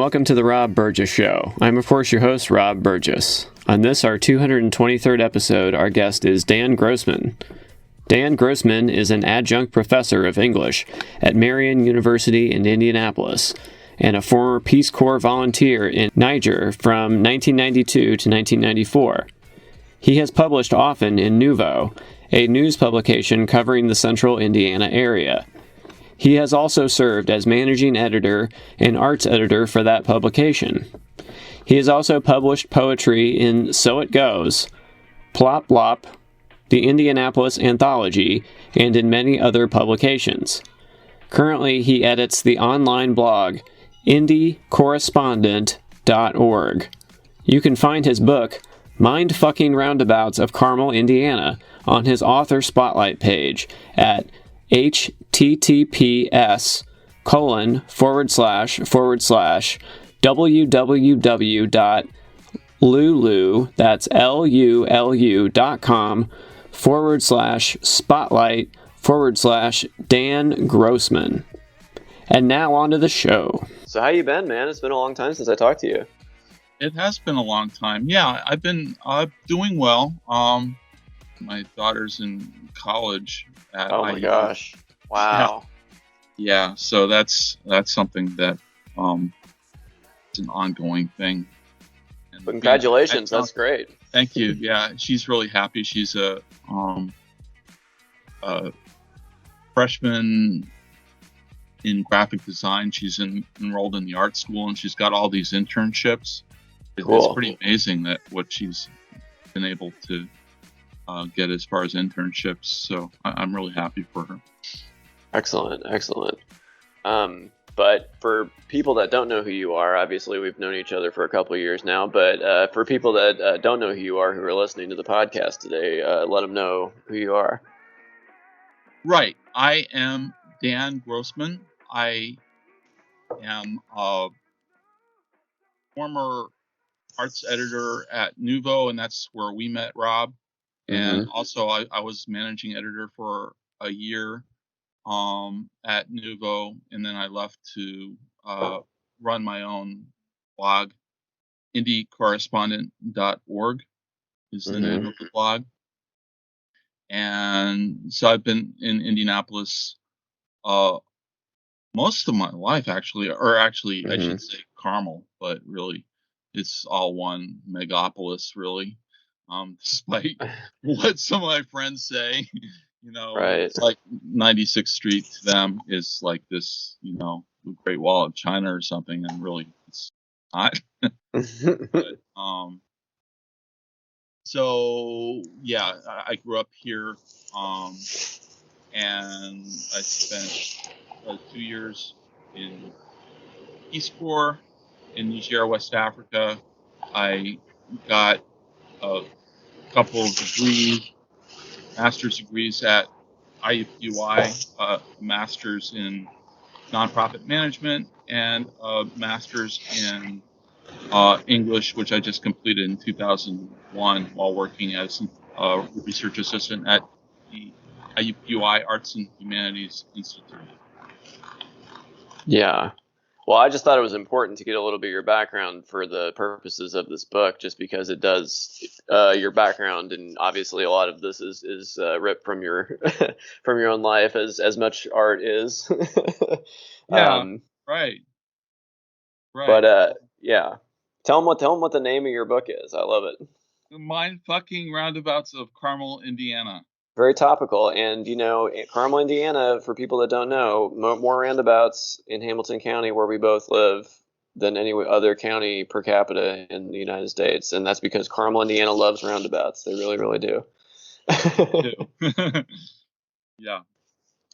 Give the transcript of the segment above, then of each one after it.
welcome to the Rob Burgess Show. I'm, of course, your host, Rob Burgess. On this, our 223rd episode, our guest is Dan Grossman. Dan Grossman is an adjunct professor of English at Marian University in Indianapolis and a former Peace Corps volunteer in Niger from 1992 to 1994. He has published often in NUVO, a news publication covering the central Indiana area. He has also served as managing editor and arts editor for that publication. He has also published poetry in So It Goes, pLopLop, the Indianapolis Anthology, and in many other publications. Currently, he edits the online blog indiecorrespondent.org. You can find his book, Mind-Fucking Roundabouts of Carmel, Indiana, on his author spotlight page at https://www.lulu, that's lulu.com/spotlight/Dan Grossman. And now on to the show. So how you been, man? It's been a long time since I talked to you. It has been a long time. Yeah, I've been doing well. My daughter's in college at Oh my IU. gosh. Wow. Yeah, so that's something that it's an ongoing thing. And Congratulations, that's great. Thank you. Yeah, she's really happy. She's a freshman in graphic design. She's enrolled in the art school, and she's got all these internships. Cool. It's pretty amazing that what she's been able to get as far as internships. So I'm really happy for her. Excellent. But for people that don't know who you are, obviously we've known each other for a couple of years now, but for people that don't know who you are, who are listening to the podcast today, let them know who you are. Right. I am Dan Grossman. I am a former arts editor at NUVO, and that's where we met, Rob. And also I was managing editor for a year at NUVO, and then I left to run my own blog. Indiecorrespondent.org is the name of the blog. And so I've been in Indianapolis most of my life, actually, I should say Carmel, but really it's all one megapolis, really. Despite what some of my friends say, Right. It's like 96th Street to them is like this, the Great Wall of China or something, and really it's not. But, so yeah, I grew up here, and I spent 2 years in Peace Corps in Niger, West Africa. I got a couple of degrees, master's degrees at IUPUI, a master's in nonprofit management, and a master's in English, which I just completed in 2001 while working as a research assistant at the IUPUI Arts and Humanities Institute. Yeah. Well, I just thought it was important to get a little bit of your background for the purposes of this book, just because it does your background, and obviously a lot of this is ripped from your from your own life, as much art is. Yeah, right. But yeah, tell them what the name of your book is. I love it. The Mind-Fucking Roundabouts of Carmel, Indiana. Very topical. And, Carmel, Indiana, for people that don't know, more roundabouts in Hamilton County, where we both live, than any other county per capita in the United States. And that's because Carmel, Indiana loves roundabouts. They really, really do. Yeah.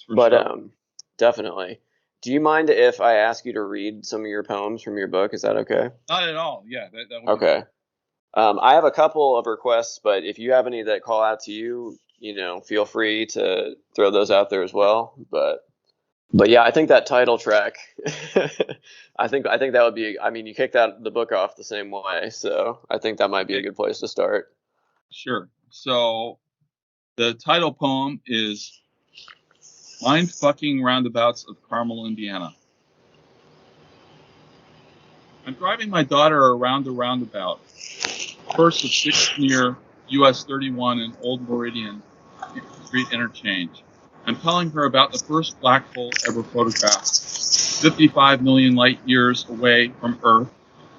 But sure. Definitely. Do you mind if I ask you to read some of your poems from your book? Is that okay? Not at all. Yeah. That would okay. I have a couple of requests, but if you have any that call out to you, feel free to throw those out there as well. But yeah, I think that title track, I think that would be, you kicked the book off the same way. So I think that might be a good place to start. Sure. So the title poem is Mind-Fucking Roundabouts of Carmel, Indiana. I'm driving my daughter around the roundabout, first of 6 near US 31 and Old Meridian Street interchange. I'm telling her about the first black hole ever photographed, 55 million light years away from Earth.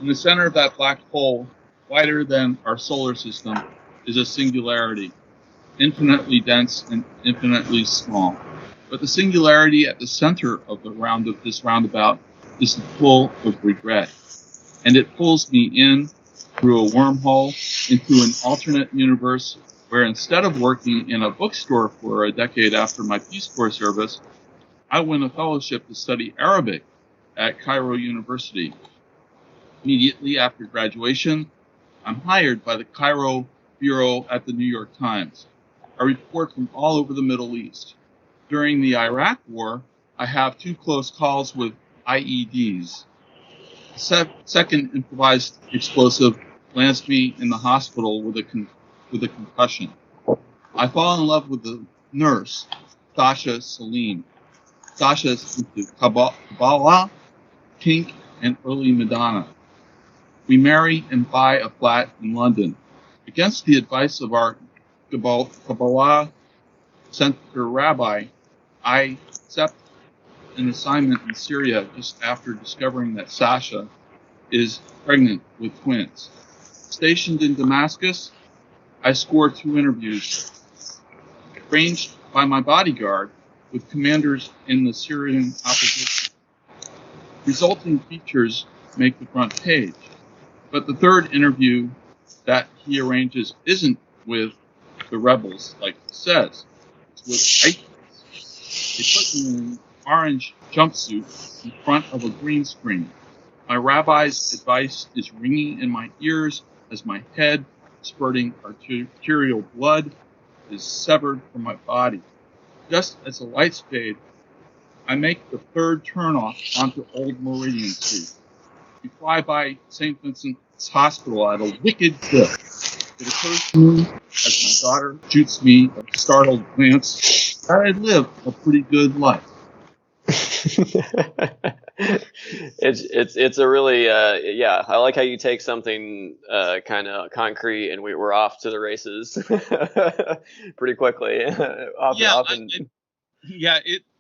In the center of that black hole, wider than our solar system, is a singularity, infinitely dense and infinitely small. But the singularity at the center of this roundabout is full of regret, and it pulls me in through a wormhole into an alternate universe where, instead of working in a bookstore for a decade after my Peace Corps service, I win a fellowship to study Arabic at Cairo University. Immediately after graduation, I'm hired by the Cairo bureau at the New York Times. I report from all over the Middle East. During the Iraq War, I have 2 close calls with IEDs. Second improvised explosive lands me in the hospital with a concussion. I fall in love with the nurse, Sasha Salim. Sasha's into Kabbalah, Pink, and early Madonna. We marry and buy a flat in London. Against the advice of our Kabbalah center rabbi, I accept an assignment in Syria just after discovering that Sasha is pregnant with twins. Stationed in Damascus, I score 2 interviews, arranged by my bodyguard with commanders in the Syrian opposition. Resulting features make the front page. But the third interview that he arranges isn't with the rebels, like he says. It's with ISIS. They put me in an orange jumpsuit in front of a green screen. My rabbi's advice is ringing in my ears as my head, spurting arterial blood, is severed from my body. Just as the lights fade, I make the third turnoff onto Old Meridian Street. We fly by St. Vincent's Hospital at a wicked clip. It occurs to me as my daughter shoots me a startled glance that I live a pretty good life. It's a really I like how you take something kind of concrete and we're off to the races pretty quickly.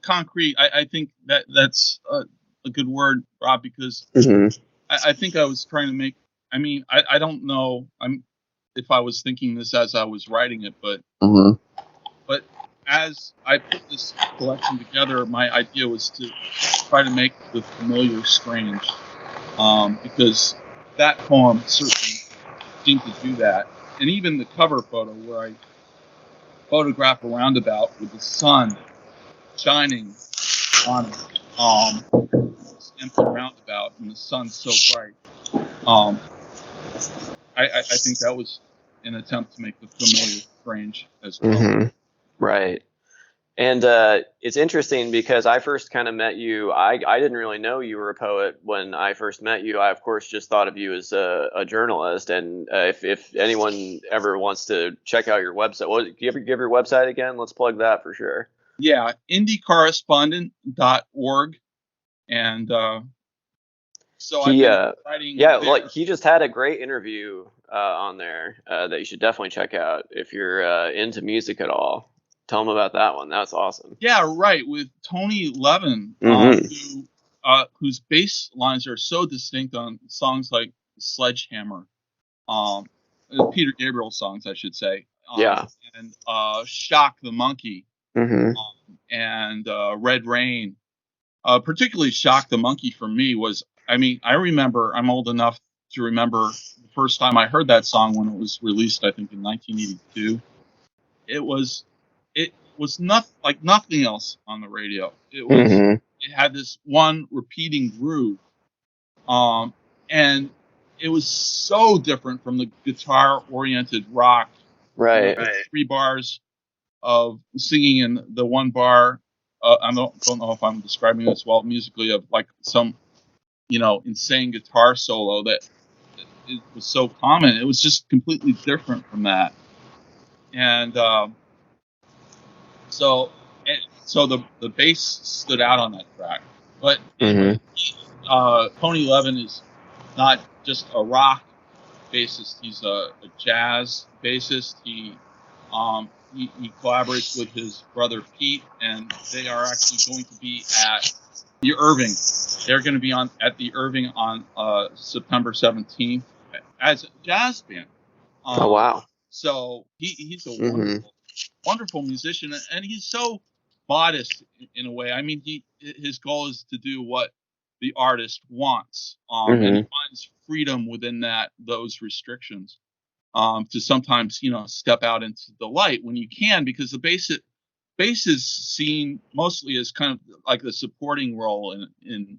Concrete. I think that's a good word, Rob, because I think I was trying to make. I mean, I don't know. If I was thinking this as I was writing it, but as I put this collection together, my idea was to try to make the familiar strange, because that poem certainly seemed to do that. And even the cover photo, where I photograph a roundabout with the sun shining on it, this empty roundabout, and the sun's so bright. I think that was an attempt to make the familiar strange as well. Mm-hmm. Right. And it's interesting because I first kind of met you. I didn't really know you were a poet when I first met you. I, of course, just thought of you as a journalist. And if anyone ever wants to check out your website, well, do you ever give your website again? Let's plug that for sure. Yeah, indiecorrespondent.org. And so I've been writing. Yeah, like he just had a great interview on there that you should definitely check out if you're into music at all. Tell them about that one. That's awesome. Yeah, right. With Tony Levin, whose bass lines are so distinct on songs like Sledgehammer, Peter Gabriel songs, I should say. And Shock the Monkey, and Red Rain. Particularly Shock the Monkey for me was, I remember, I'm old enough to remember the first time I heard that song when it was released, I think in 1982. It was like nothing else on the radio. It was it had this one repeating groove, and it was so different from the guitar-oriented rock. Right. 3 bars of singing in the 1 bar. I don't know if I'm describing this well musically, of like some, insane guitar solo that it was so common. It was just completely different from that, and so the bass stood out on that track. But Tony Levin is not just a rock bassist. He's a jazz bassist. He collaborates with his brother Pete, and they are actually going to be at the Irving. They're going to be at the Irving on September 17th as a jazz band. Oh, wow. So he's a wonderful musician, and he's so modest in a way. I mean, his goal is to do what the artist wants, and he finds freedom within those restrictions. To sometimes, step out into the light when you can, because the bass is seen mostly as kind of like the supporting role in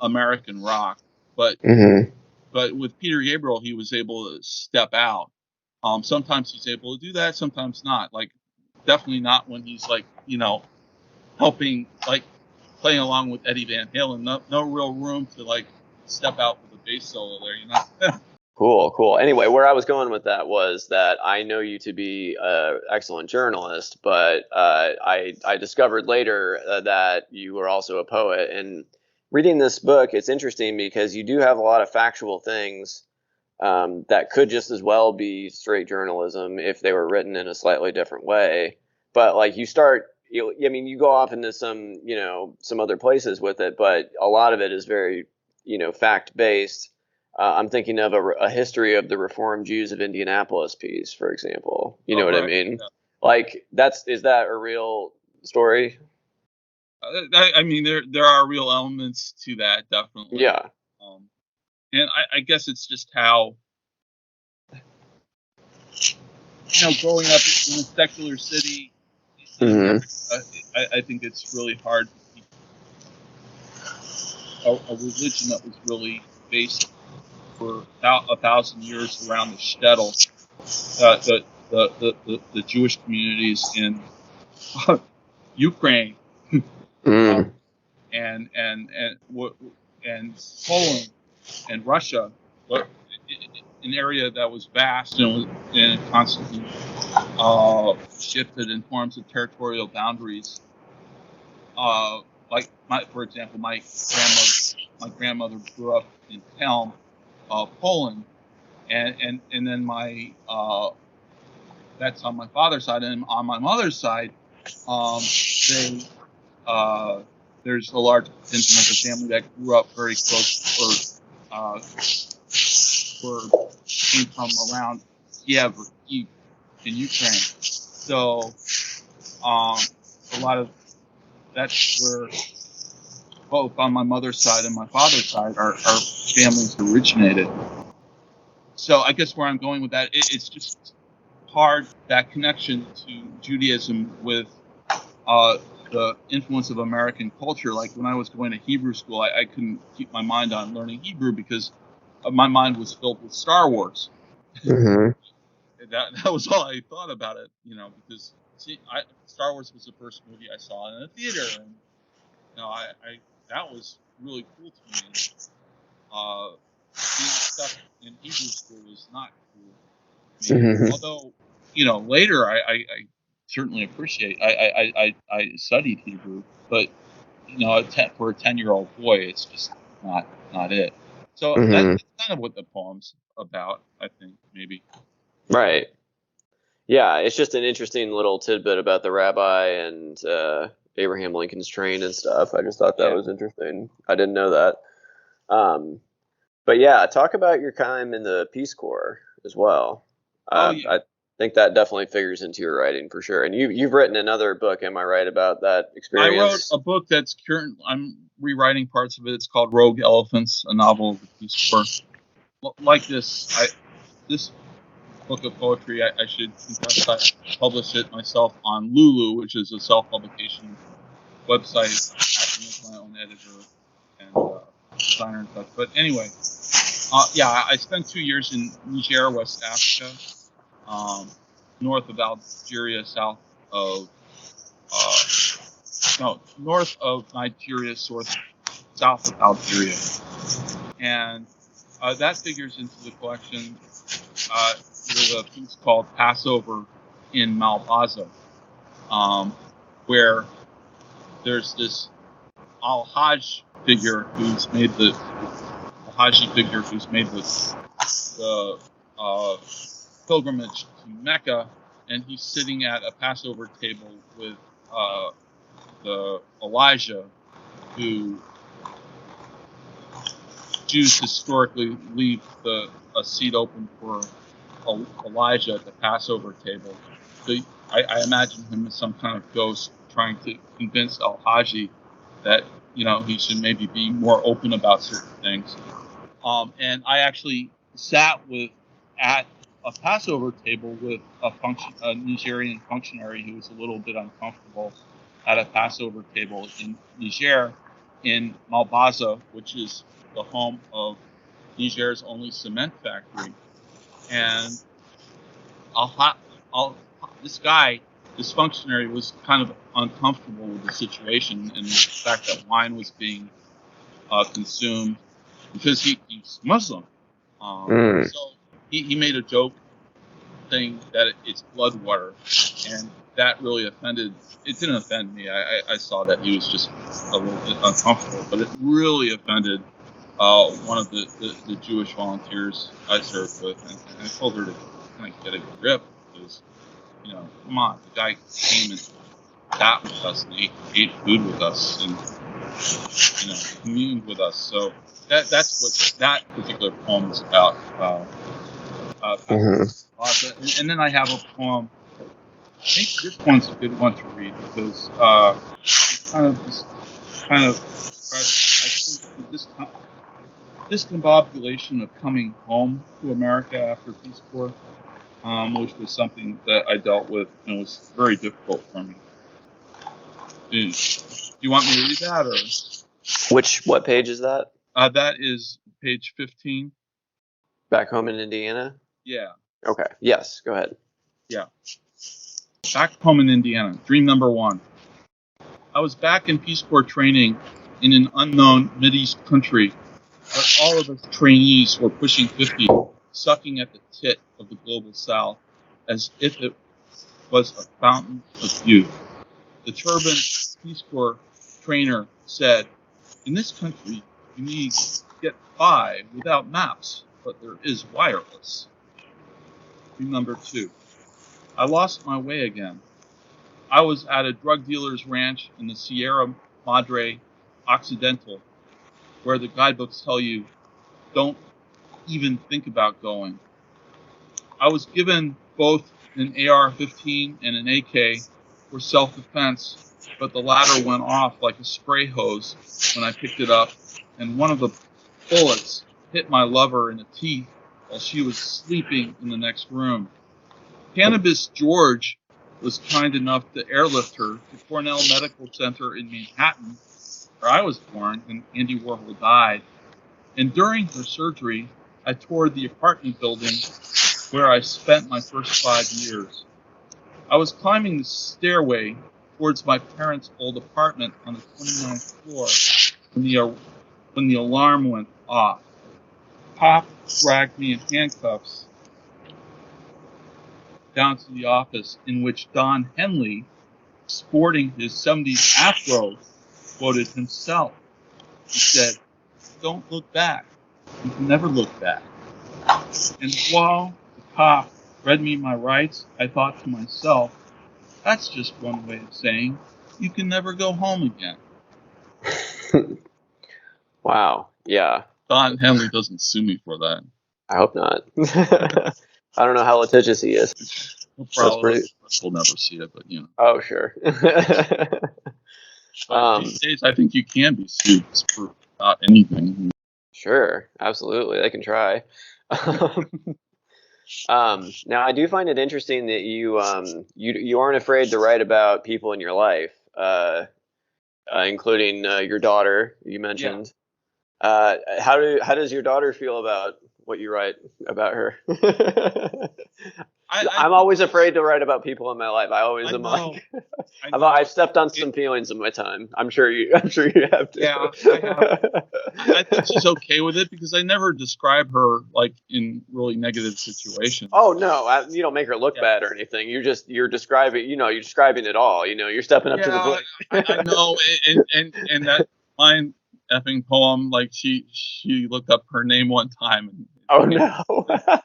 American rock. But with Peter Gabriel, he was able to step out. Sometimes he's able to do that, sometimes not. Like, definitely not when he's like, helping, like playing along with Eddie Van Halen. No real room to like step out with a bass solo there, Cool. Anyway, where I was going with that was that I know you to be an excellent journalist, but I discovered later that you were also a poet. And reading this book, it's interesting because you do have a lot of factual things that could just as well be straight journalism if they were written in a slightly different way. But like you go off into some other places with it, but a lot of it is very, fact based. I'm thinking of a history of the Reformed Jews of Indianapolis piece, for example. You know what I mean? Yeah. Like, is that a real story? I mean, there are real elements to that, definitely. Yeah. And I guess it's just how, growing up in a secular city, I think it's really hard to keep a religion that was really based for about 1,000 years around the shtetl, the Jewish communities in Ukraine, and Poland and Russia, but an area that was vast and constantly shifted in forms of territorial boundaries. For example, my grandmother grew up in Kelm, Poland, and then that's on my father's side, and on my mother's side, there's a large contingent of the family that grew up very close, came from around Kiev or Kyiv in Ukraine. So a lot of that's where both on my mother's side and my father's side our families originated. So I guess where I'm going with that, it's just hard, that connection to Judaism with the influence of American culture. Like when I was going to Hebrew school, I couldn't keep my mind on learning Hebrew because my mind was filled with Star Wars. That was all I thought about it, because Star Wars was the first movie I saw in a theater, and that was really cool to me. Being stuck in Hebrew school was not cool. Although, later I certainly appreciate. I studied Hebrew, but for a 10-year-old boy, it's just not it. So that's kind of what the poem's about, I think, maybe. Right. Yeah, it's just an interesting little tidbit about the rabbi and Abraham Lincoln's train and stuff. I just thought that was interesting. I didn't know that. But yeah, talk about your time in the Peace Corps as well. I think that definitely figures into your writing for sure. And you've written another book, am I right, about that experience? I wrote a book that's current. I'm rewriting parts of it. It's called Rogue Elephants, a novel of the Peace Corps. Like this book of poetry, I should publish it myself on Lulu, which is a self-publication website. I can make my own editor and designer and such. But anyway, I spent 2 years in Niger, West Africa, north of Algeria, south of Nigeria, south of Algeria, and that figures into the collection. There's a piece called Passover in Malbaza, where there's this Al-Hajj figure who's made the Haji figure who's made the pilgrimage to Mecca, and he's sitting at a Passover table with the Elijah, who Jews historically leave a seat open for Elijah at the Passover table. So I imagine him as some kind of ghost trying to convince Al-Haji that, he should maybe be more open about certain things. And I actually sat at a Passover table with a Nigerian functionary who was a little bit uncomfortable at a Passover table in Niger, in Malbaza, which is the home of Niger's only cement factory. And this functionary was kind of uncomfortable with the situation and the fact that wine was being consumed because he's Muslim. So he made a joke saying that it's blood water, and that really offended. It didn't offend me. I saw that he was just a little bit uncomfortable, but it really offended one of the Jewish volunteers I served with, and I told her to kind of get a grip because, come on, the guy came and sat with us and ate food with us and, communed with us. So that's what that particular poem is about. And then I have a poem. I think this one's a good one to read because it's kind of this discombobulation of coming home to America after Peace Corps, which was something that I dealt with and was very difficult for me. Do you want me to read that, or what page is that? That is page 15. Back home in Indiana? Yeah. Okay. Yes. Go ahead. Yeah. Back home in Indiana. Dream number 1. I was back in Peace Corps training in an unknown Mideast country, but all of us trainees were pushing 50, sucking at the tit of the global South as if it was a fountain of youth. The turbaned Peace Corps trainer said, "In this country, you need to get by without maps, but there is wireless." Dream number 2. I lost my way again. I was at a drug dealer's ranch in the Sierra Madre Occidental, where the guidebooks tell you, don't even think about going. I was given both an AR-15 and an AK for self-defense, but the latter went off like a spray hose when I picked it up, and one of the bullets hit my lover in the teeth while she was sleeping in the next room. Cannabis George was kind enough to airlift her to Cornell Medical Center in Manhattan, where I was born and Andy Warhol died. And during her surgery, I toured the apartment building where I spent my first 5 years. I was climbing the stairway towards my parents' old apartment on the 29th floor when the alarm went off. Pop dragged me in handcuffs down to the office, in which Don Henley, sporting his 70s afro, quoted himself. He said, "Don't look back. You can never look back." And while the cop read me my rights, I thought to myself, that's just one way of saying you can never go home again. Wow. Yeah. Don Henley doesn't sue me for that. I hope not. I don't know how litigious he is. We'll never see it, but Oh, sure. These days, I think you can be sued for about anything. Sure, absolutely, they can try. Now, I do find it interesting that you aren't afraid to write about people in your life, including your daughter. You mentioned. Yeah. How does your daughter feel about what you write about her? I'm always afraid to write about people in my life. I always am like, I've stepped on some feelings in my time. I'm sure you have to. Yeah, I have. I think she's okay with it because I never describe her like in really negative situations. Oh no, you don't make her look bad or anything. You're describing. You're describing it all. You're stepping up to the plate. I know, and that line effing poem. Like she looked up her name one time and Oh no.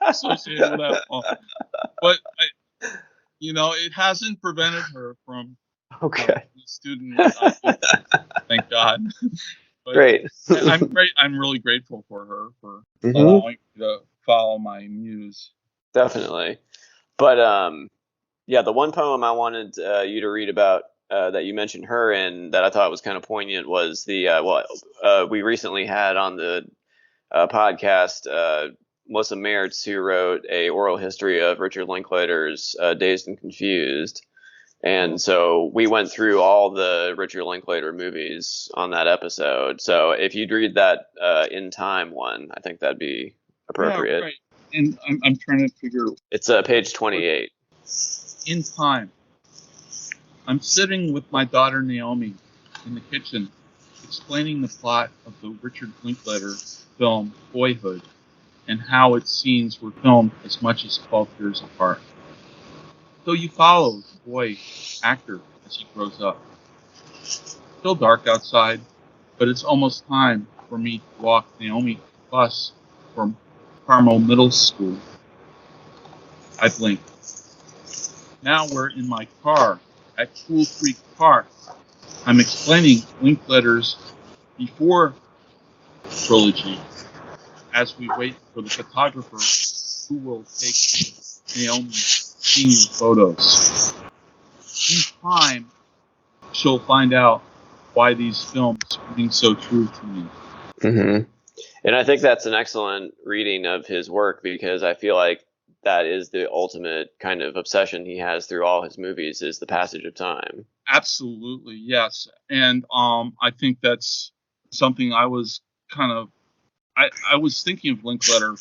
associated with that poem. But it hasn't prevented her from Okay. student with IQ, thank God. But Great. I'm really grateful for her for Mhm. allowing me to follow my muse. Definitely. But yeah, the one poem I wanted you to read about that you mentioned her in that I thought was kind of poignant was we recently had on the podcast Melissa Mertz, who wrote a oral history of Richard Linklater's Dazed and Confused. And so we went through all the Richard Linklater movies on that episode. So if you'd read that In Time one, I think that'd be appropriate. Yeah, right. And I'm trying to figure. It's page 28. In Time. I'm sitting with my daughter Naomi in the kitchen, explaining the plot of the Richard Linklater film Boyhood and how its scenes were filmed as much as 12 years apart. So you follow the boy actor as he grows up. Still dark outside, but it's almost time for me to walk Naomi to the bus from Carmel Middle School. I blink. Now we're in my car at Cool Creek Park. I'm explaining Linklater's Before trilogy as we wait for the photographer who will take Naomi's senior photos. In time, she'll find out why these films ring so true to me. Mm-hmm. And I think that's an excellent reading of his work because I feel like that is the ultimate kind of obsession he has through all his movies is the passage of time. Absolutely, yes. And I think that's something I was kind of I was thinking of Linklater.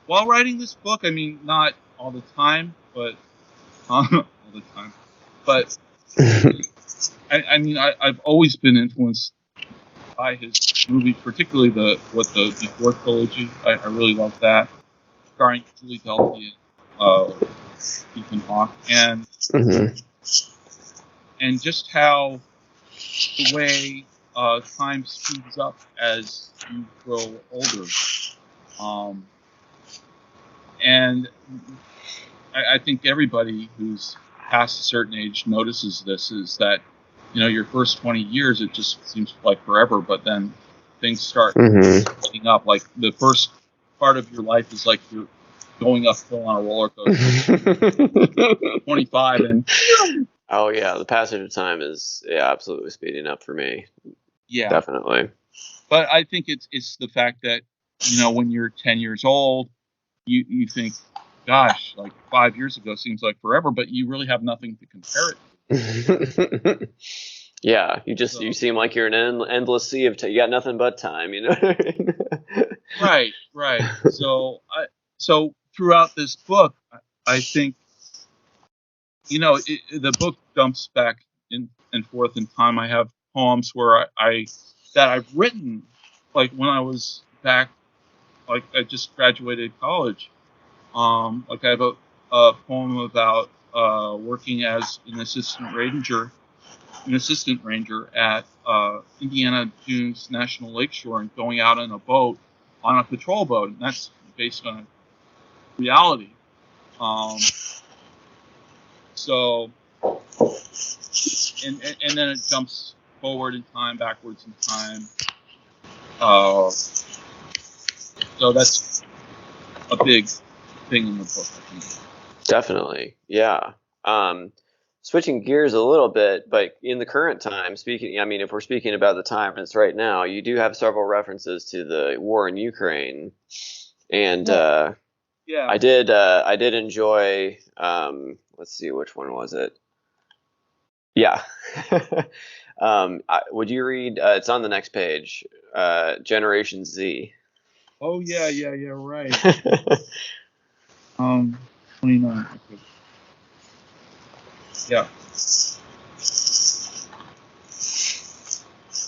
While writing this book, I mean, not all the time, but all the time. But I've always been influenced by his movies, particularly the Before trilogy. I really love that, starring Julie Delpy and Ethan Hawke, and and just how the way time speeds up as you grow older. And I think everybody who's past a certain age notices this, is that, your first 20 years, it just seems like forever, but then things start speeding up. Like the first part of your life is like you're going uphill on a roller coaster. 25 and... Oh yeah, the passage of time is absolutely speeding up for me. Yeah. Definitely. But I think it's the fact that, when you're 10 years old, you think, gosh, like 5 years ago seems like forever, but you really have nothing to compare it to. Yeah, you seem like you're in an endless sea of you got nothing but time, Right. So throughout this book, I think, the book jumps back in and forth in time. I have poems where that I've written, like when I was back, like I just graduated college. Like I have a poem about working as an assistant ranger at Indiana Dunes National Lakeshore and going out on a boat, on a patrol boat, and that's based on reality. So, and then it jumps forward in time, backwards in time. So that's a big thing in the book, I think. Definitely, yeah. Switching gears a little bit, but in the current time, if we're speaking about the time it's right now, you do have several references to the war in Ukraine, and yeah. I did enjoy. Let's see, which one was it? Yeah. Would you read? It's on the next page. Generation Z. Oh yeah, right. 29. Okay. Yeah.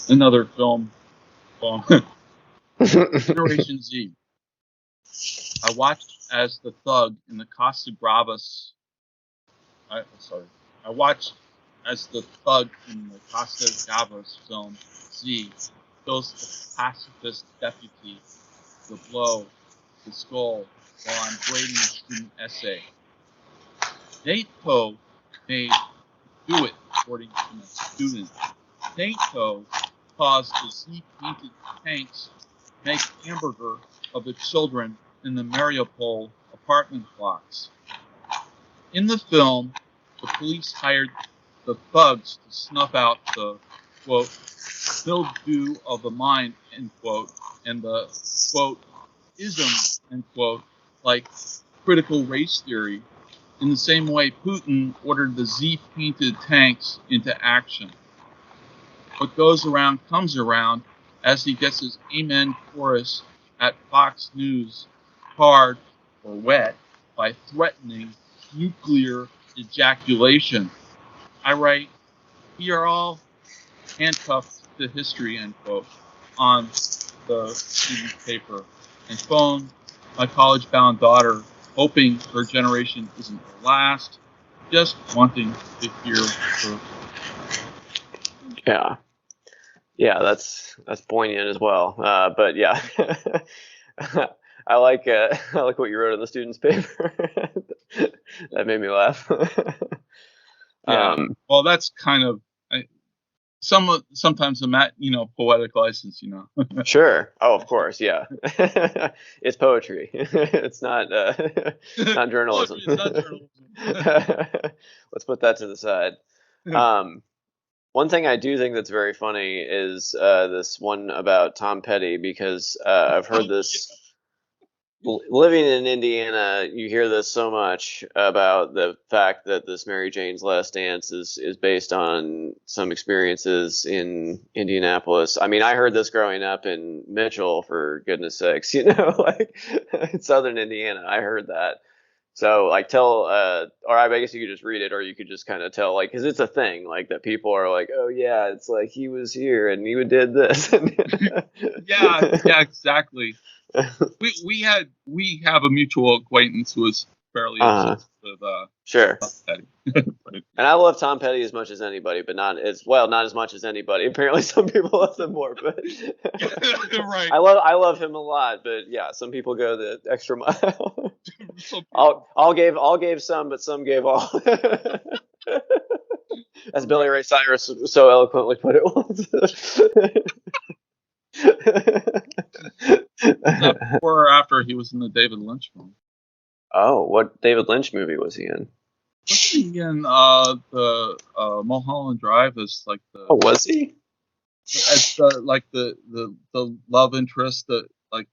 Another film. Generation Z. I watched as the thug in the Costa Bravas. I watched as the thug in the Costa Gavras film Z kills the pacifist deputy, the blow, the skull, while I'm grading a student essay. NATO made do it, according to my student. NATO caused the Z-painted tanks make hamburger of the children in the Mariupol apartment blocks. In the film, the police hired the thugs to snuff out the, quote, mildew of the mind, end quote, and the, quote, ism, end quote, like critical race theory, in the same way Putin ordered the Z-painted tanks into action. What goes around comes around as he gets his amen chorus at Fox News hard or wet by threatening nuclear ejaculation. I write, we are all handcuffed to history, end quote, on the student paper, and phone my college-bound daughter, hoping her generation isn't the last, just wanting to hear her. Yeah, that's poignant as well. But yeah, I like what you wrote in the student's paper. That made me laugh. Yeah. Well, that's kind of sometimes poetic license, Sure. Oh, of course. Yeah. It's poetry. It's not not journalism. It's not journalism. Let's put that to the side. One thing I do think that's very funny is this one about Tom Petty, because I've heard this. Living in Indiana, you hear this so much about the fact that this Mary Jane's Last Dance is based on some experiences in Indianapolis. I mean, I heard this growing up in Mitchell, for goodness sakes, like in southern Indiana. I heard that. So like or I guess you could just read it, or you could just kind of tell, like, because it's a thing, like that people are like, oh yeah, it's like he was here and he did this. yeah, exactly. We have a mutual acquaintance who is fairly obsessed with sure. Tom Petty. And I love Tom Petty as much as anybody, but not as much as anybody. Apparently, some people love him more. But right. I love him a lot, but yeah, some people go the extra mile. All gave some, but some gave all. As Billy Ray Cyrus so eloquently put it once. Before or after he was in the David Lynch film? Oh, what David Lynch movie was he in? Wasn't he in the Mulholland Drive as like the? Oh, was he? As the love interest that like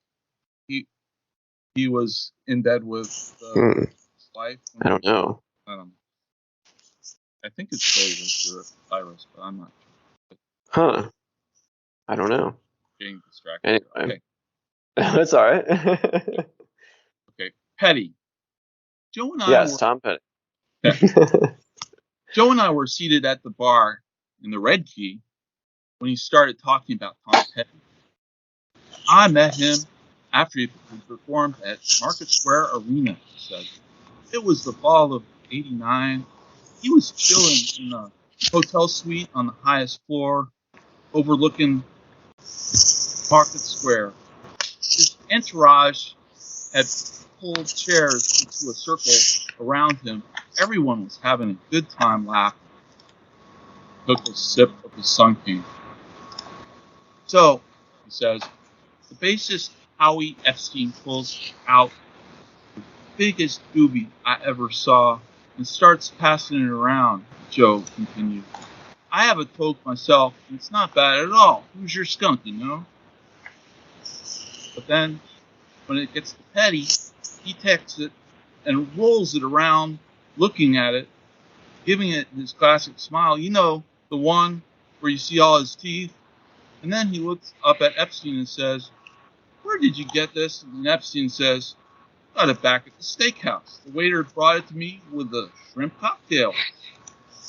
he was in bed with his wife. I don't know. I think it's David Cyrus, but I'm not sure. Huh. I don't know. Getting distracted. Anyway. Okay. That's all right. Okay. Petty. Joe and I Yes, Tom Petty. Joe and I were seated at the bar in the Red Key when he started talking about Tom Petty. I met him after he performed at Market Square Arena, he said. It was the fall of '89. He was chilling in a hotel suite on the highest floor, overlooking Market Square. His entourage had pulled chairs into a circle around him. Everyone was having a good time laughing. Took a sip of his Sun King. So, he says, the bassist Howie Epstein pulls out the biggest doobie I ever saw and starts passing it around, Joe continued. I have a toke myself, and it's not bad at all. Who's your skunk, But then, when it gets to Petty, he takes it and rolls it around, looking at it, giving it his classic smile. The one where you see all his teeth. And then he looks up at Epstein and says, where did you get this? And Epstein says, got it back at the steakhouse. The waiter brought it to me with a shrimp cocktail.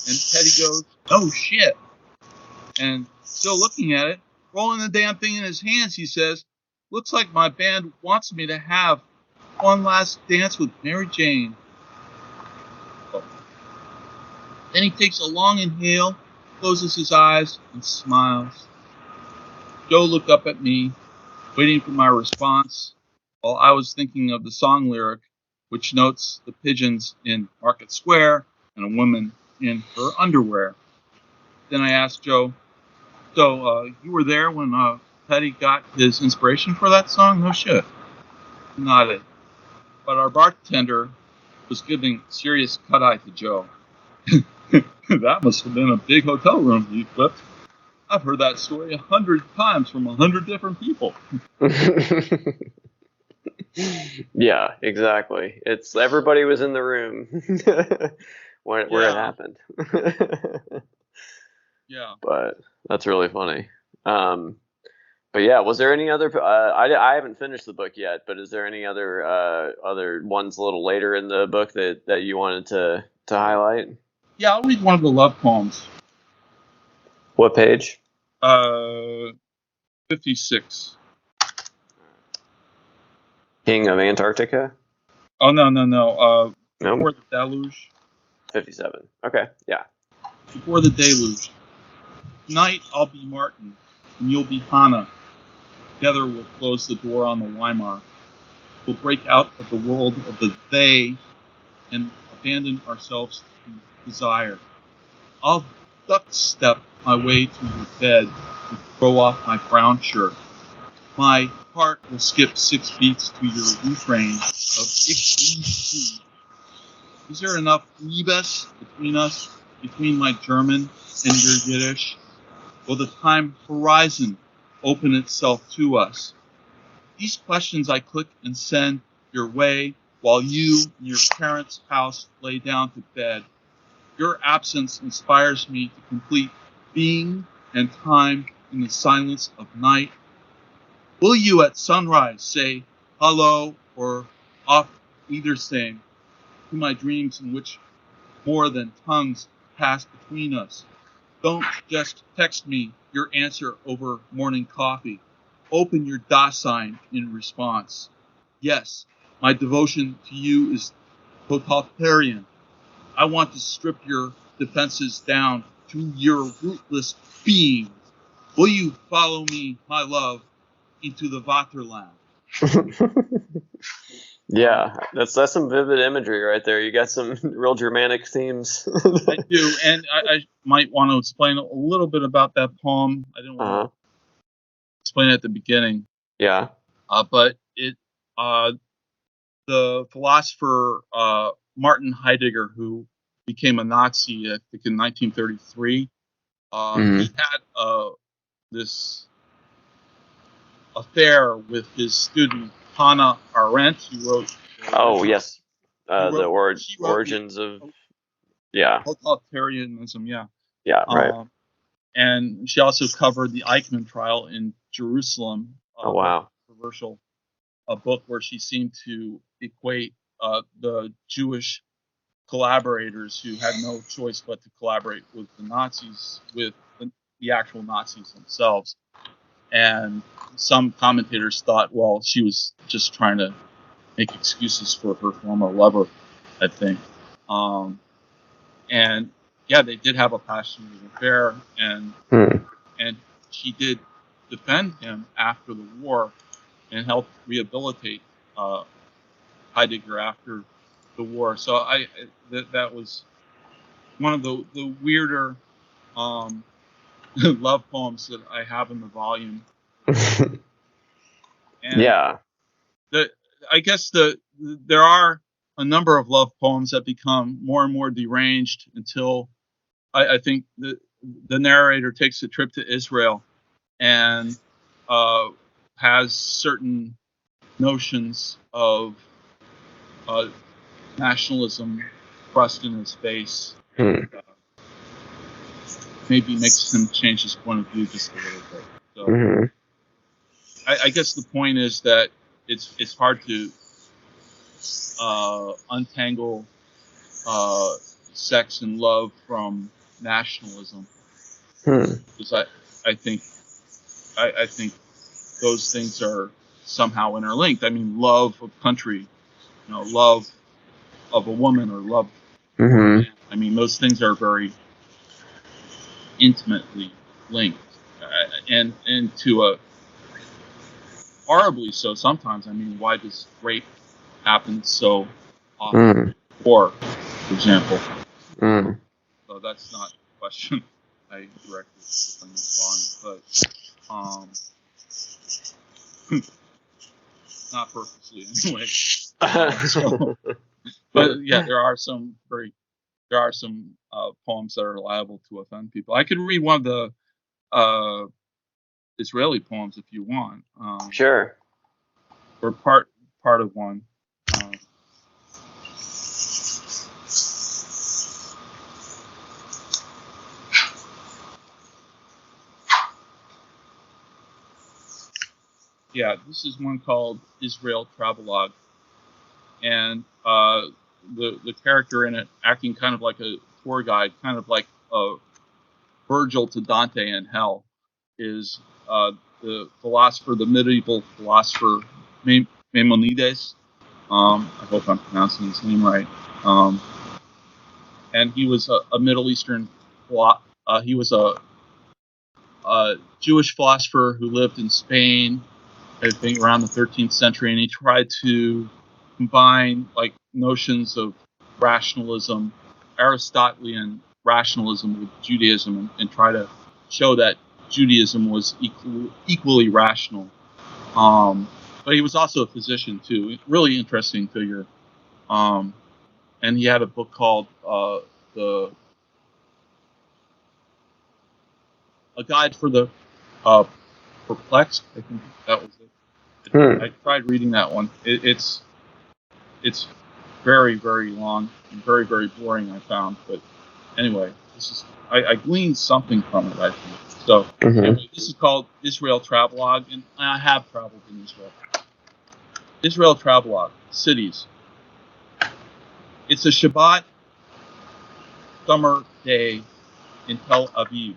And Petty goes, oh shit. And still looking at it, rolling the damn thing in his hands, he says, looks like my band wants me to have one last dance with Mary Jane. Oh. Then he takes a long inhale, closes his eyes, and smiles. Joe looked up at me, waiting for my response, while I was thinking of the song lyric, which notes the pigeons in Market Square and a woman in her underwear. Then I asked Joe, so you were there when Petty got his inspiration for that song? No shit. He nodded. But our bartender was giving serious cut-eye to Joe. That must have been a big hotel room he flipped. I've heard that story 100 times from 100 different people. Yeah, exactly. It's everybody was in the room where it happened. Yeah. But that's really funny. But yeah, was there any other? I haven't finished the book yet, but is there any other ones a little later in the book that you wanted to highlight? Yeah, I'll read one of the love poems. What page? 56. King of Antarctica? Oh, no. No. Before the deluge. 57. Okay, yeah. Before the deluge. Tonight I'll be Martin, and you'll be Hannah. Together we'll close the door on the Weimar. We'll break out of the world of the they and abandon ourselves to desire. I'll duck step my way to your bed and throw off my brown shirt. My heart will skip 6 beats to your refrain of Ich. Is there enough Liebes between us, between my German and your Yiddish? Will the time horizon open itself to us? These questions I click and send your way while you in your parents' house lay down to bed. Your absence inspires me to complete being and time in the silence of night. Will you at sunrise say hello or off either same to my dreams in which more than tongues pass between us? Don't just text me your answer over morning coffee. Open your DA sign in response. Yes, my devotion to you is totalitarian. I want to strip your defenses down to your rootless being. Will you follow me, my love, into the Vaterland? Yeah, that's some vivid imagery right there. You got some real Germanic themes. I do, and I might want to explain a little bit about that poem. I didn't want to explain it at the beginning. Yeah. But the philosopher Martin Heidegger, who became a Nazi, I think in 1933, he had this affair with his student Hannah Arendt, who wrote. Oh yes, the origins of totalitarianism. Yeah. Yeah. Right. And she also covered the Eichmann trial in Jerusalem. Oh wow. Controversial. A book where she seemed to equate the Jewish collaborators who had no choice but to collaborate with the Nazis with the actual Nazis themselves. And some commentators thought, well, she was just trying to make excuses for her former lover, I think. And yeah, they did have a passionate affair, and she did defend him after the war and helped rehabilitate Heidegger after the war. So that was one of the weirder love poems that I have in the volume. And yeah. I guess there are a number of love poems that become more and more deranged until I think the narrator takes a trip to Israel and has certain notions of nationalism thrust in his face. Maybe makes him change his point of view just a little bit. So I guess the point is that it's hard to untangle sex and love from nationalism, because I think those things are somehow interlinked. I mean, love of country, love of a woman, or love Mm-hmm. I mean, those things are very intimately linked, and to a horribly so sometimes. I mean, why does rape happen so often? Mm. Or, for example, Mm. so that's not a question I directed on this volume, but not purposely anyway. But yeah, there are some poems that are liable to offend people. I could read one of the Israeli poems if you want, Sure. or part of one. Um, yeah, this is one called Israel Travelogue, and the character in it acting kind of like a tour guide, kind of like Virgil to Dante in hell, is the philosopher, the medieval philosopher Maimonides. I hope I'm pronouncing his name right. And he was a Middle Eastern. He was a Jewish philosopher who lived in Spain, I think around the 13th century, and he tried to combine like notions of rationalism, Aristotelian rationalism, with Judaism, and try to show that Judaism was equally rational. But he was also a physician too. Really interesting figure. And he had a book called the A Guide for the Perplexed. I think that was it. Hmm. I tried reading that one. It's very, very long and very, very boring, I found. But anyway, I gleaned something from it, I think. So anyway, this is called Israel Travelogue, and I have traveled in Israel. Israel Travelogue, cities. It's a Shabbat summer day in Tel Aviv.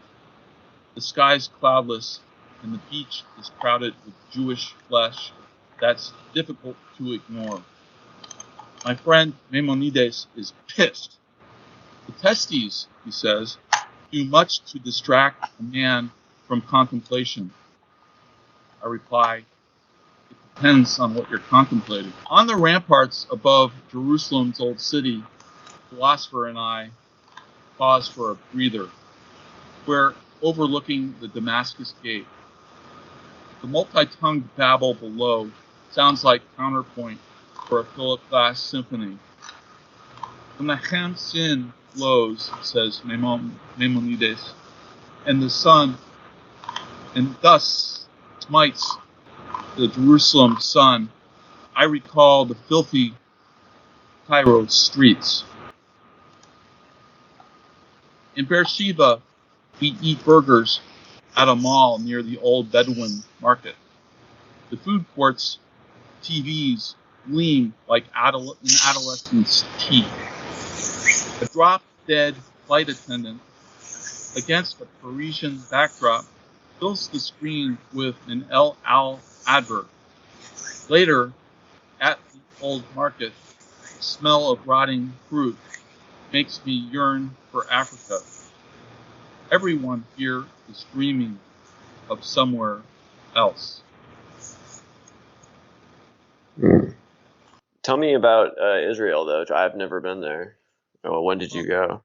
The sky's cloudless, and the beach is crowded with Jewish flesh that's difficult to ignore. My friend Maimonides is pissed. The testes, he says, do much to distract a man from contemplation. I reply, it depends on what you're contemplating. On the ramparts above Jerusalem's old city, the philosopher and I pause for a breather. We're overlooking the Damascus Gate. The multi-tongued babble below sounds like counterpoint for a Philip Glass symphony. When the Hamsin blows, says Maimonides, and the sun and thus smites the Jerusalem sun, I recall the filthy Cairo streets. In Beersheba, we eat burgers at a mall near the old Bedouin market. The food court's TVs gleam like an adolescent's teeth. A drop-dead flight attendant against a Parisian backdrop fills the screen with an El Al advert. Later, at the old market, the smell of rotting fruit makes me yearn for Africa. Everyone here is dreaming of somewhere else. Tell me about Israel, though. I've never been there. Oh, when did you go?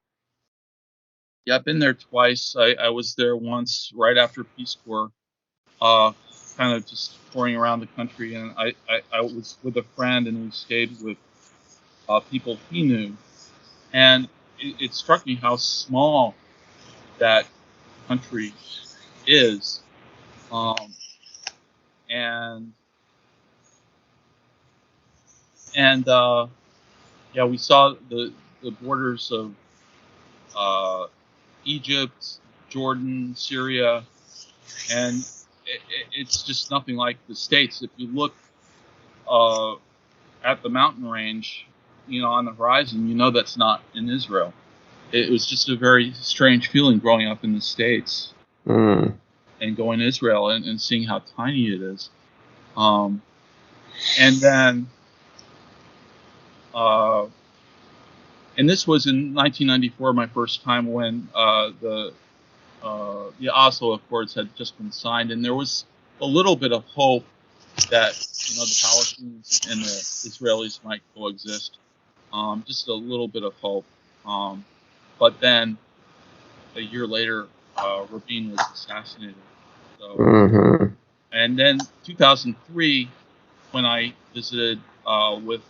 Yeah, I've been there twice. I was there once right after Peace Corps, kind of just touring around the country, and I was with a friend, and we stayed with people he knew, and it struck me how small that country is, and yeah, we saw the borders of Egypt, Jordan, Syria, and it's just nothing like the States. If you look at the mountain range, on the horizon, that's not in Israel. It was just a very strange feeling growing up in the States and going to Israel and seeing how tiny it is. And then And this was in 1994, my first time when the Oslo Accords had just been signed, and there was a little bit of hope that the Palestinians and the Israelis might coexist. Just a little bit of hope. But then a year later, Rabin was assassinated. So, and then 2003, when I visited with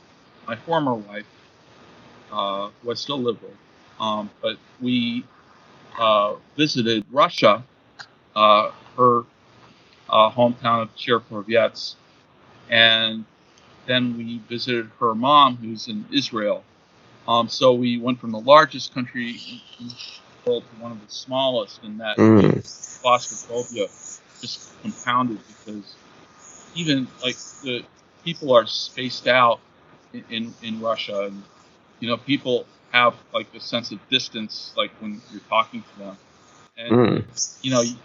my former wife, who I still live with, but we visited Russia, her hometown of Cherpovets, and then we visited her mom, who's in Israel. So we went from the largest country in the world to one of the smallest, and that claustrophobia just compounded because even like the people are spaced out in Russia, and people have like a sense of distance, like when you're talking to them, and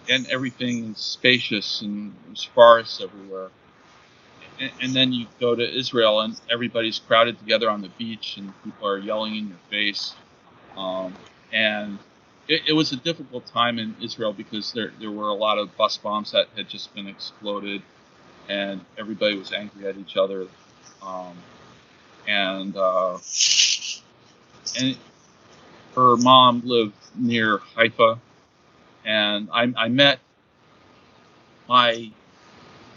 and everything is spacious and sparse everywhere. And then you go to Israel, and everybody's crowded together on the beach, and people are yelling in your face. And it was a difficult time in Israel because there were a lot of bus bombs that had just been exploded, and everybody was angry at each other. And her mom lived near Haifa, and I met the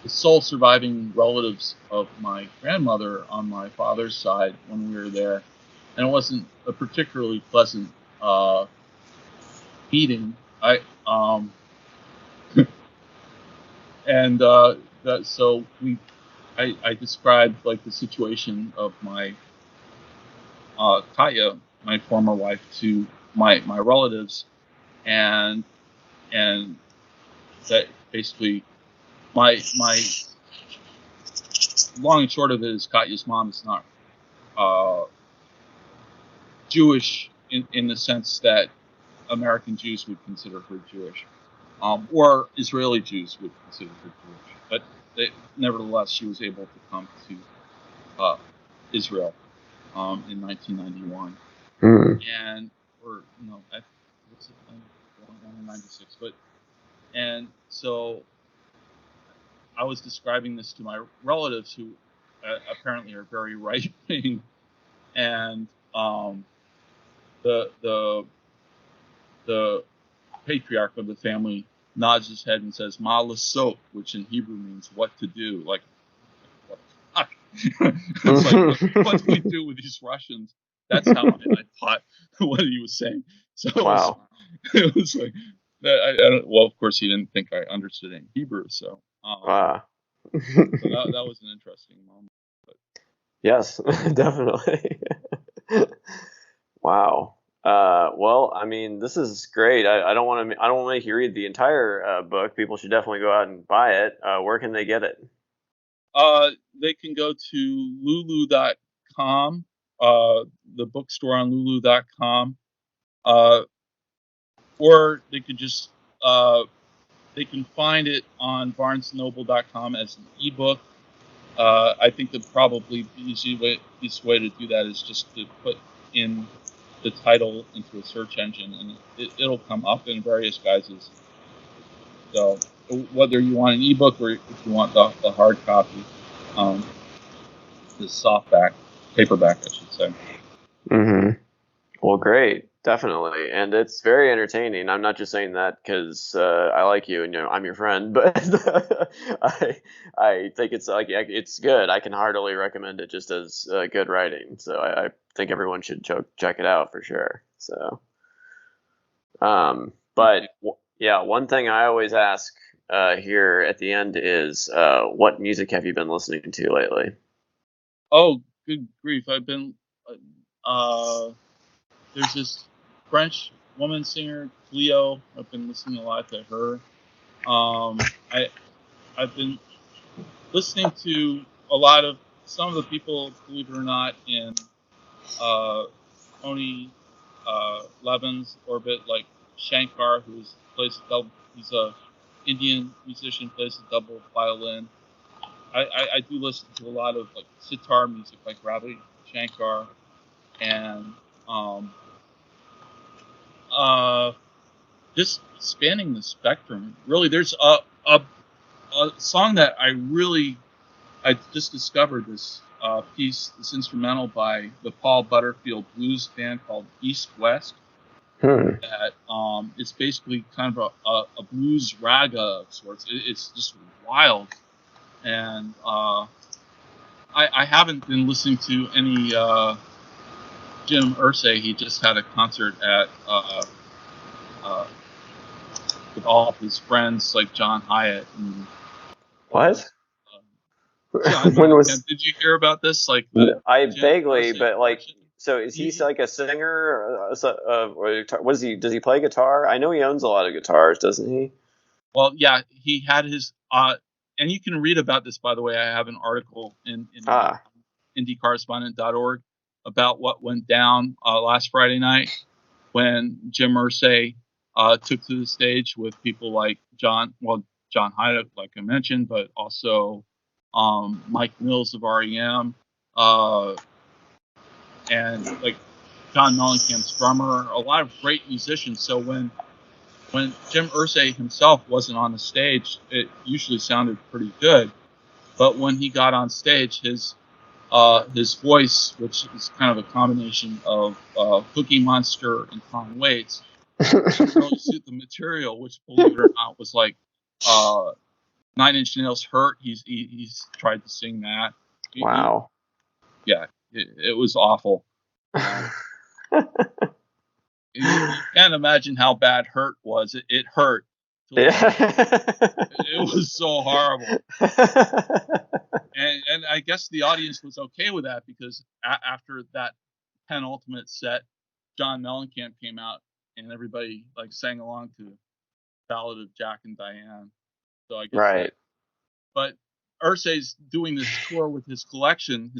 sole surviving relatives of my grandmother on my father's side when we were there, and it wasn't a particularly pleasant meeting. I described like the situation of my Katya, my former wife, to my relatives, and that basically my long and short of it is Katya's mom is not Jewish in the sense that American Jews would consider her Jewish, or Israeli Jews would consider her Jewish. But nevertheless, she was able to come to Israel in 1991, and or what's it, 96, but and so I was describing this to my relatives who apparently are very right wing, and the patriarch of the family nods his head and says "ma lasot," which in Hebrew means what to do. Like, what the fuck? It's like, what do we do with these Russians? That's how I thought what he was saying. So wow. it was like I don't. Well, of course, he didn't think I understood any Hebrew, so. Wow. So that was an interesting moment. But. Yes, definitely. Wow. Well, I mean, this is great. I don't want to make you read the entire book. People should definitely go out and buy it. Where can they get it? They can go to lulu.com, the bookstore on lulu.com, or they could just they can find it on barnesnoble.com as an ebook. I think the probably easiest way to do that is just to put in the title into a search engine, and it'll come up in various guises. So whether you want an ebook or if you want the hard copy, the softback, paperback, I should say. Well, great. Definitely. And it's very entertaining. I'm not just saying that because I like you and I'm your friend, but I think it's good. I can heartily recommend it just as good writing. So I think everyone should check it out for sure. So, but yeah, one thing I always ask here at the end is what music have you been listening to lately? Oh, good grief! I've been there's this French woman singer, Cleo. I've been listening a lot to her. I've been listening to a lot of some of the people, believe it or not, in Tony Levin's orbit, like Shankar, he's a Indian musician, plays the double violin. I do listen to a lot of like sitar music, like Ravi Shankar, and Um, just spanning the spectrum. Really, there's a song that I just discovered this piece, this instrumental by the Paul Butterfield Blues Band called East West. That it's basically kind of a blues raga of sorts. It's just wild, and I haven't been listening to any Jim Irsay. He just had a concert at with all of his friends like John Hyatt and What? John When was? Did you hear about this? Like I Jim vaguely, Irsay but like, collection? so is he like a singer? Or what is he? Does he play guitar? I know he owns a lot of guitars, doesn't he? Well, yeah, he had his and you can read about this, by the way. I have an article in indiecorrespondent.org about what went down last Friday night when Jim Irsay took to the stage with people like John Hyatt, like I mentioned, but also Mike Mills of REM, and like John Mellencamp's drummer, a lot of great musicians. So when Jim Irsay himself wasn't on the stage, it usually sounded pretty good. But when he got on stage, his voice, which is kind of a combination of Cookie Monster and Tom Waits, didn't really suit the material, which, believe it or not, was like 9 Inch Nails' Hurt. He's tried to sing that. Wow. It was awful. You can't imagine how bad Hurt was. It hurt. It was so horrible. And I guess the audience was okay with that because after that penultimate set, John Mellencamp came out and everybody like sang along to Ballad of Jack and Diane. So I guess right. But Irsay's doing this tour with his collection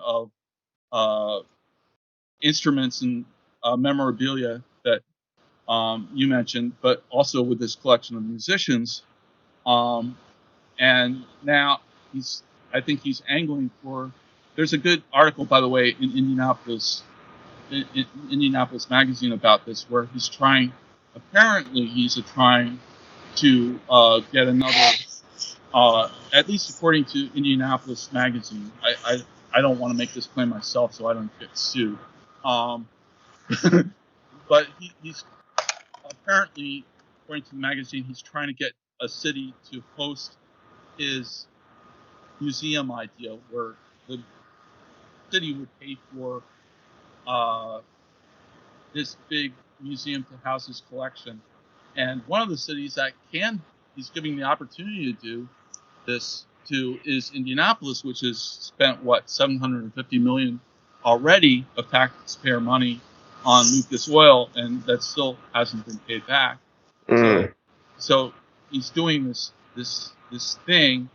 of instruments and memorabilia that you mentioned, but also with this collection of musicians. And now I think he's angling for. There's a good article, by the way, in Indianapolis Magazine about this, where he's trying. Apparently, he's trying to get another. At least according to Indianapolis Magazine, I don't want to make this claim myself, so I don't get sued. But he's apparently, according to the magazine, he's trying to get a city to host his museum idea, where the city would pay for this big museum to house his collection. And one of the cities that he's giving the opportunity to do this to is Indianapolis, which has spent $750 million already of taxpayer money on Lucas Oil, and that still hasn't been paid back. So he's doing this thing,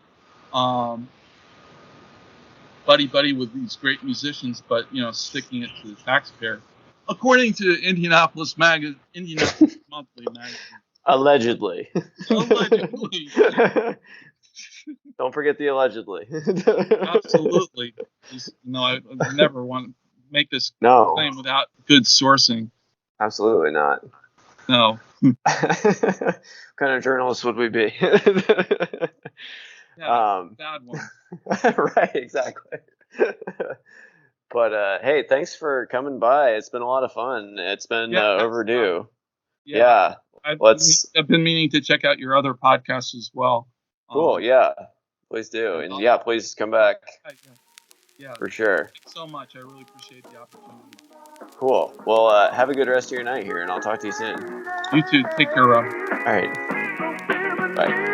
buddy with these great musicians, but sticking it to the taxpayer, according to Indianapolis Monthly Magazine. Allegedly. Allegedly. Don't forget the allegedly. Absolutely. I never want to make this claim without good sourcing. Absolutely not. No. What kind of journalists would we be? Bad one. Right, exactly. But hey, thanks for coming by. It's been a lot of fun. It's been overdue. Yeah. I've been meaning to check out your other podcasts as well. Cool. Yeah. Please do. And please come back. Yeah. For sure. Thanks so much. I really appreciate the opportunity. Cool. Well, have a good rest of your night here, and I'll talk to you soon. You too. Take care, Rob. All right. Bye.